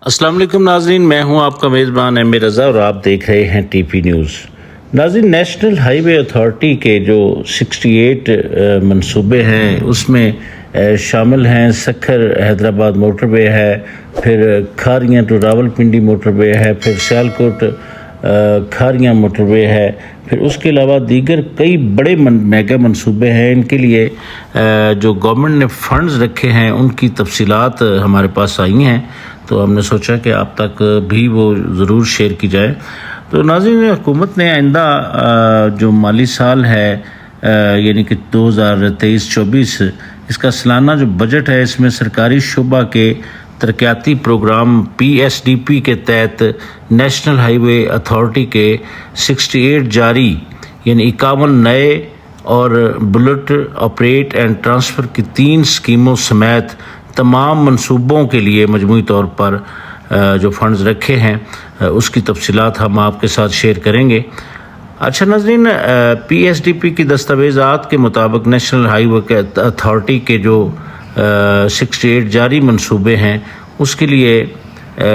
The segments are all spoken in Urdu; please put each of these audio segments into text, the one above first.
السلام علیکم ناظرین، میں ہوں آپ کا میزبان ایم رضا اور آپ دیکھ رہے ہیں ٹی پی نیوز۔ ناظرین، نیشنل ہائی وے اتھارٹی کے جو 68 منصوبے ہیں اس میں شامل ہیں سکھر حیدرآباد موٹر وے ہے، پھر کھاریاں ٹو راولپنڈی موٹر وے ہے، پھر سیالکوٹ کھاریاں موٹر وے ہے، پھر اس کے علاوہ دیگر کئی بڑے میگا منصوبے ہیں۔ ان کے لیے جو گورنمنٹ نے فنڈز رکھے ہیں ان کی تفصیلات ہمارے پاس آئی ہیں، تو ہم نے سوچا کہ آپ تک بھی وہ ضرور شیئر کی جائے۔ تو ناظرین، حکومت نے آئندہ جو مالی سال ہے یعنی کہ 2023-24 اس کا سالانہ جو بجٹ ہے، اس میں سرکاری شعبہ کے ترقیاتی پروگرام PSDP کے تحت نیشنل ہائی وے اتھارٹی کے 68 جاری یعنی 51 نئے اور بلٹ آپریٹ اینڈ ٹرانسفر کی 3 اسکیموں سمیت تمام منصوبوں کے لیے مجموعی طور پر جو فنڈز رکھے ہیں اس کی تفصیلات ہم آپ کے ساتھ شیئر کریں گے۔ اچھا ناظرین، PSDP کی دستاویزات کے مطابق نیشنل ہائی وے اتھارٹی کے جو 68 جاری منصوبے ہیں اس کے لیے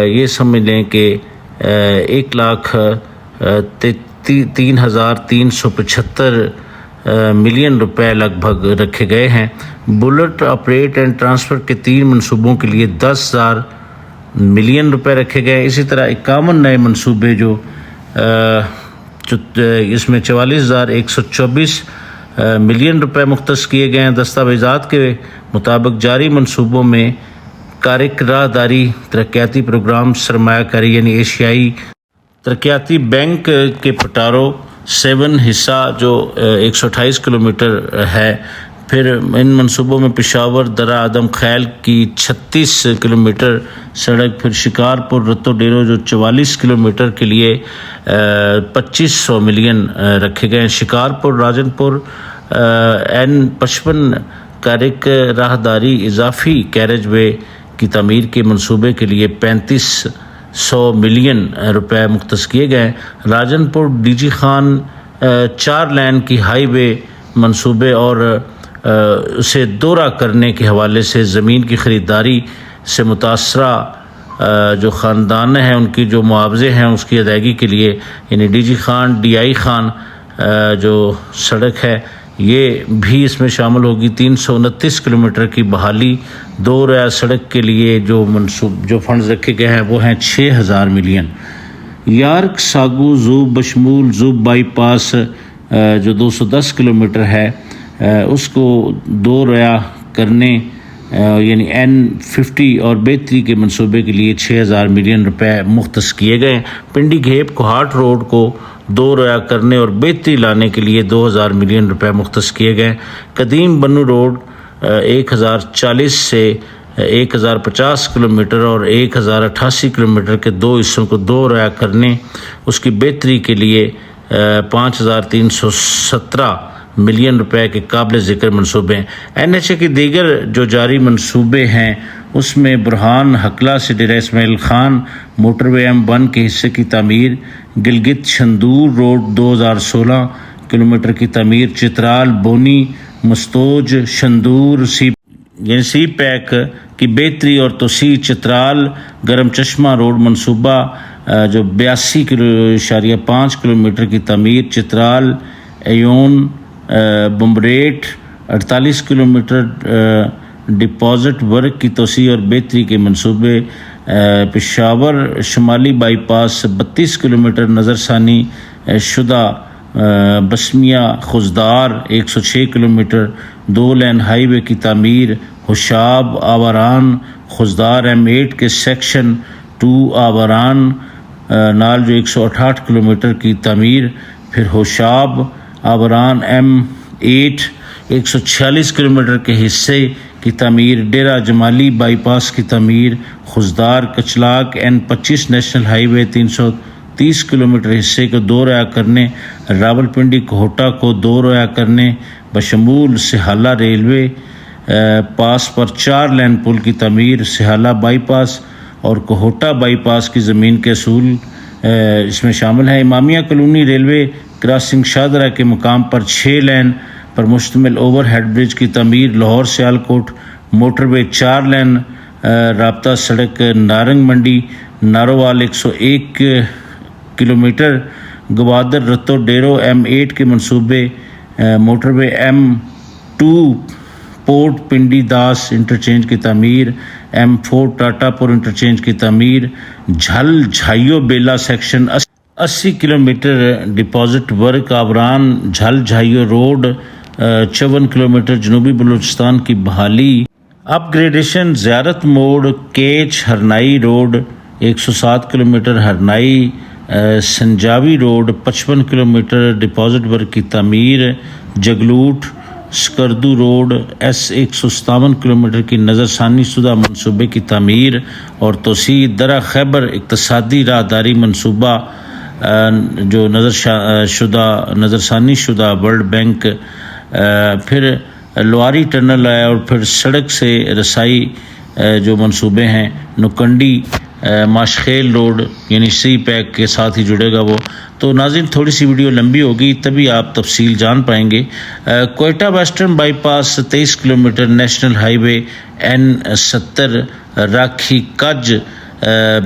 یہ سمجھ لیں کہ 1,03,375 ملین روپے لگ بھگ رکھے گئے ہیں۔ بلٹ آپریٹ اینڈ ٹرانسفر کے 3 منصوبوں کے لیے 10,000 ملین روپے رکھے گئے۔ اسی طرح 51 نئے منصوبے جو اس میں 44,124 ملین روپے مختص کیے گئے ہیں۔ دستاویزات کے مطابق جاری منصوبوں میں کارک راہداری ترقیاتی پروگرام سرمایہ کاری یعنی ایشیائی ترقیاتی بینک کے پٹارو 7 حصہ جو 128 کلومیٹر ہے، پھر ان منصوبوں میں پشاور درہ آدم خیل کی 36 کلومیٹر سڑک، پھر شکارپور رتو ڈیرو جو 44 کلومیٹر کے لیے 2,500 ملین رکھے گئے ہیں۔ شکارپور راجن پور N55 کارک راہداری اضافی کیریج وے کی تعمیر کے منصوبے کے لیے 3,500 ملین روپے مختص کیے گئے ہیں۔ راجن پور ڈی جی خان 4 لین کی ہائی وے منصوبے اور اسے دورہ کرنے کے حوالے سے زمین کی خریداری سے متاثرہ جو خاندان ہیں ان کی جو معاوضے ہیں اس کی ادائیگی کے لیے یعنی D G Khan DI Khan جو سڑک ہے یہ بھی اس میں شامل ہوگی۔ 329 کلومیٹر کی بحالی 2 ریا سڑک کے لیے جو فنڈز رکھے گئے ہیں وہ ہیں 6,000 ملین۔ یارک ساگو زوب بشمول زوب بائی پاس جو 210 کلومیٹر ہے اس کو 2 ریا کرنے یعنی N50 اور بہتری کے منصوبے کے لیے 6,000 ملین روپے مختص کیے گئے۔ پنڈی گھیپ کوہاٹ روڈ کو 2 ریا کرنے اور بہتری لانے کے لیے 2,000 ملین روپے مختص کیے گئے۔ قدیم بنو روڈ 1,040 سے 1,050 کلومیٹر اور 1,088 کلومیٹر کے 2 حصوں کو 2 ریا کرنے اس کی بہتری کے لیے 5,317 ملین روپے کے قابل ذکر منصوبے ہیں۔ NHA کی دیگر جو جاری منصوبے ہیں اس میں برہان حقلہ سے ڈیرہ اسماعیل خان موٹر وے M1 کے حصے کی تعمیر، گلگت شندور روڈ 2,016 کلومیٹر کی تعمیر، چترال بونی مستوج شندور سی پیک کی بہتری اور توسیع، چترال گرم چشمہ روڈ منصوبہ جو 82.5 کلومیٹر کی تعمیر، Chitral Ayun Bumburet 48 kilometre deposit work کی توسیع اور بہتری کے منصوبے، پشاور شمالی بائی پاس 32 کلومیٹر نظر ثانی شدہ، بسمیا خضدار 106 کلومیٹر 2 لین ہائی وے کی تعمیر، ہوشاب آوران خضدار M8 کے سیکشن 2 آوران نال جو 168 کلومیٹر کی تعمیر، پھر ہوشاب آوران M8 146 کلومیٹر کے حصے کی تعمیر، ڈیرہ جمالی بائی پاس کی تعمیر، Khuzdar Kuchlak N25 national highway 330 kilometre حصے کو 2 ریا کرنے، راولپنڈی کوہٹا کو 2 ریا کرنے بشمول سہالہ ریلوے پاس پر 4 لین پل کی تعمیر، سہالہ بائی پاس اور کوہٹا بائی پاس کی زمین کے اصول اس میں شامل ہیں۔ امامیہ کالونی ریلوے کراسنگ شاہدرہ کے مقام پر 6 لین پر مشتمل اوور ہیڈ برج کی تعمیر، لاہور سیالکوٹ موٹر وے 4 لین رابطہ سڑک نارنگ منڈی نارووال 101 کلومیٹر، گوادر رتو ڈیرو M8 کے منصوبے، موٹر وے M2 پورٹ پنڈی داس انٹرچینج کی تعمیر، M4 ٹاٹا پور انٹرچینج کی تعمیر، Jhal Jhao Bela section 80 kilometre deposit work, Awaran Jhal Jhao road 54 kilometre جنوبی بلوچستان کی بحالی، اپ gradation Ziarat Mor Kach Harnai road 107 kilometre, Harnai Sanjawi road 55 kilometre deposit work کی تعمیر، Jaglot Skardu road S 157 kilometre کی نظر ثانی شدہ منصوبے کی تعمیر اور توسیع، درہ خیبر اقتصادی راہداری منصوبہ جو نظر ثانی شدہ ورلڈ بینک، پھر لواری ٹنل ہے، اور پھر سڑک سے رسائی جو منصوبے ہیں، نکنڈی ماشخیل روڈ یعنی سی پیک کے ساتھ ہی جڑے گا وہ۔ تو ناظرین تھوڑی سی ویڈیو لمبی ہوگی تبھی آپ تفصیل جان پائیں گے۔ Quetta western bypass 23 kilometre, national highway N70 Rakhi Gaj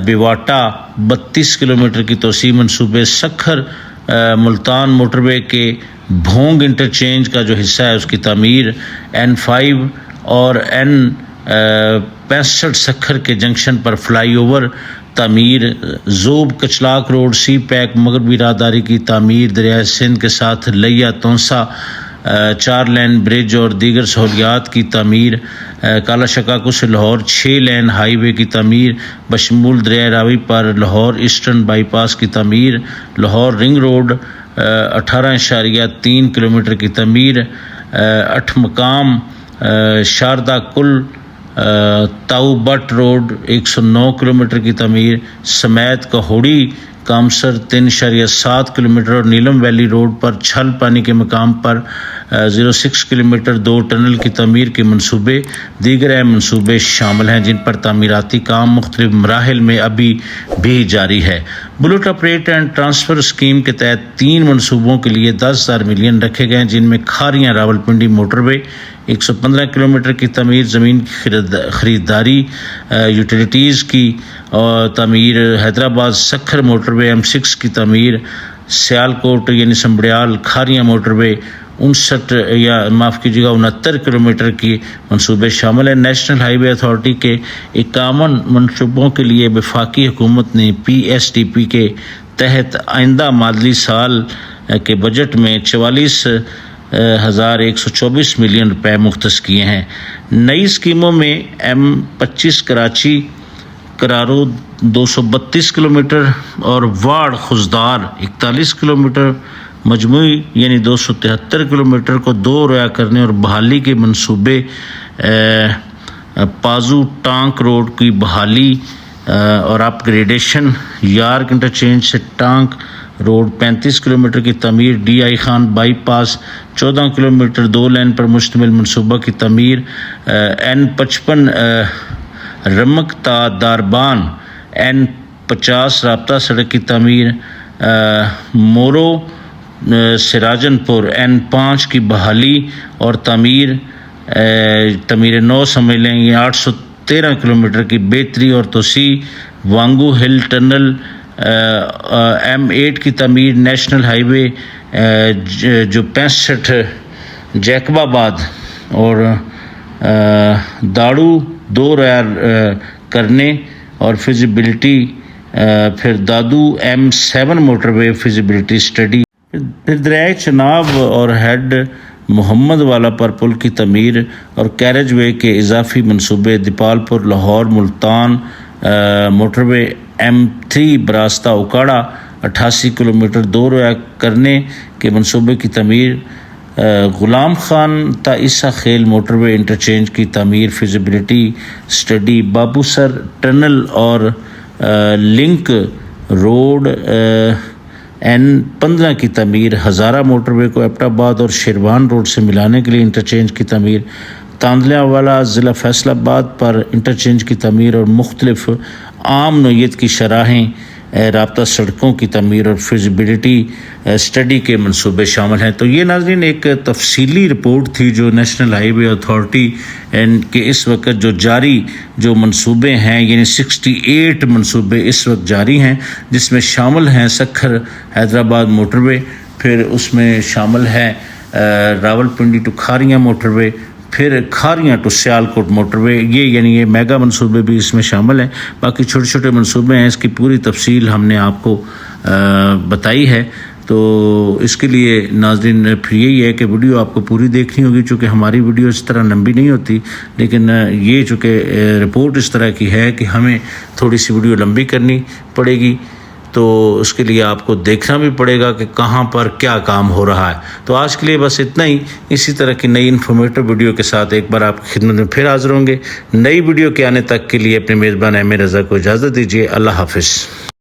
Bewata 32 kilometre کی توسیع منصوبے، سکھر ملتان موٹر وے کے بھونگ انٹرچینج کا جو حصہ ہے اس کی تعمیر، N5 اور N65 سکھر کے جنکشن پر فلائی اوور تعمیر، زوب کچلاک روڈ سی پیک مغربی راہداری کی تعمیر، دریائے سندھ کے ساتھ لیا تونسا 4 لین برج اور دیگر سہولیات کی تعمیر، کالا شکاکو سے لاہور 6 لین ہائی وے کی تعمیر بشمول دریائے راوی پر، لاہور ایسٹرن بائی پاس کی تعمیر، لاہور رنگ روڈ 18.3 کلومیٹر کی تعمیر، 8 مقام شاردا کل تاؤ بٹ روڈ 109 کلومیٹر کی تعمیر، سمیت کہوڑی کامسر 3.7 کلومیٹر اور نیلم ویلی روڈ پر چھل پانی کے مقام پر 06 کلومیٹر 2 ٹنل کی تعمیر کے منصوبے، دیگر اہم منصوبے شامل ہیں جن پر تعمیراتی کام مختلف مراحل میں ابھی بھی جاری ہے۔ Build operate and transfer scheme کے تحت 3 منصوبوں کے لیے 10,000 ملین رکھے گئے ہیں، جن میں کھاریاں راولپنڈی موٹر وے 115 کلومیٹر کی تعمیر، زمین کی خریداری، یوٹیلیٹیز کی تعمیر، حیدرآباد سکھر موٹر وے M6 کی تعمیر، سیالکوٹ یعنی سمبڑیال کھاریاں موٹر وے 69 کلومیٹر کی منصوبے شامل ہیں۔ نیشنل ہائی وے اتھارٹی کے 51 منصوبوں کے لیے وفاقی حکومت نے PSDP کے تحت آئندہ مالی سال کے بجٹ میں 44,124 ملین روپے مختص کیے ہیں۔ نئی اسکیموں میں M25 کراچی کرارو 232 کلومیٹر اور واڑ خزدار 41 کلومیٹر مجموعی یعنی 273 کلومیٹر کو 2 رویہ کرنے اور بحالی کے منصوبے، پازو ٹانک روڈ کی بحالی اور اپ گریڈیشن، یارک انٹرچینج سے ٹانک روڈ 35 کلومیٹر کی تعمیر، DI Khan by pass 14 kilometre 2 لین پر مشتمل منصوبہ کی تعمیر، N55 رمک تا داربان N50 رابطہ سڑک کی تعمیر، مورو سراجن پور N5 کی بحالی اور تعمیر نو سمجھ لیں، یہ 813 کلومیٹر کی بہتری اور توسیع، وانگو ہل ٹنل M8 کی تعمیر، نیشنل ہائی وے جو 65 جیکب آباد اور داڑو 2 رویہ کرنے اور فیزیبلٹی، پھر دادو M7 موٹر وے فیزیبلٹی اسٹڈی، پھر دریائے چناب اور ہیڈ محمد والا پر پل کی تعمیر اور کیریج وے کے اضافی منصوبے، دیپال پور لاہور ملتان موٹر وے M3 براستہ اکاڑا 88 کلومیٹر 2 رویہ کرنے کے منصوبے کی تعمیر، غلام خان تا عیسیٰ خیل موٹر وے انٹرچینج کی تعمیر فیزیبلٹی اسٹڈی، بابو سر ٹنل اور لنک روڈ N15 کی تعمیر، ہزارہ موٹر وے کو ایبٹ آباد اور شیروان روڈ سے ملانے کے لیے انٹرچینج کی تعمیر، تاندلیہ والا ضلع فیصل آباد پر انٹرچینج کی تعمیر اور مختلف عام نوعیت کی شاہراہیں رابطہ سڑکوں کی تعمیر اور فیزیبلٹی اسٹڈی کے منصوبے شامل ہیں۔ تو یہ ناظرین ایک تفصیلی رپورٹ تھی جو نیشنل ہائی وے اتھارٹی کے اس وقت جو جاری جو منصوبے ہیں، یعنی 68 منصوبے اس وقت جاری ہیں، جس میں شامل ہیں سکھر حیدرآباد موٹر وے، پھر اس میں شامل ہے راول پنڈی ٹو کھاریاں موٹر وے، پھر کھاریاں ٹو سیالکوٹ موٹر وے، یہ میگا منصوبے بھی اس میں شامل ہیں۔ باقی چھوٹے چھوٹے منصوبے ہیں، اس کی پوری تفصیل ہم نے آپ کو بتائی ہے۔ تو اس کے لیے ناظرین پھر یہی ہے کہ ویڈیو آپ کو پوری دیکھنی ہوگی، چونکہ ہماری ویڈیو اس طرح لمبی نہیں ہوتی، لیکن یہ چونکہ رپورٹ اس طرح کی ہے کہ ہمیں تھوڑی سی ویڈیو لمبی کرنی پڑے گی، تو اس کے لیے آپ کو دیکھنا بھی پڑے گا کہ کہاں پر کیا کام ہو رہا ہے۔ تو آج کے لیے بس اتنا ہی۔ اسی طرح کی نئی انفارمیٹو ویڈیو کے ساتھ ایک بار آپ کی خدمت میں پھر حاضر ہوں گے۔ نئی ویڈیو کے آنے تک کے لیے اپنے میزبان احمد رضا کو اجازت دیجیے۔ اللہ حافظ۔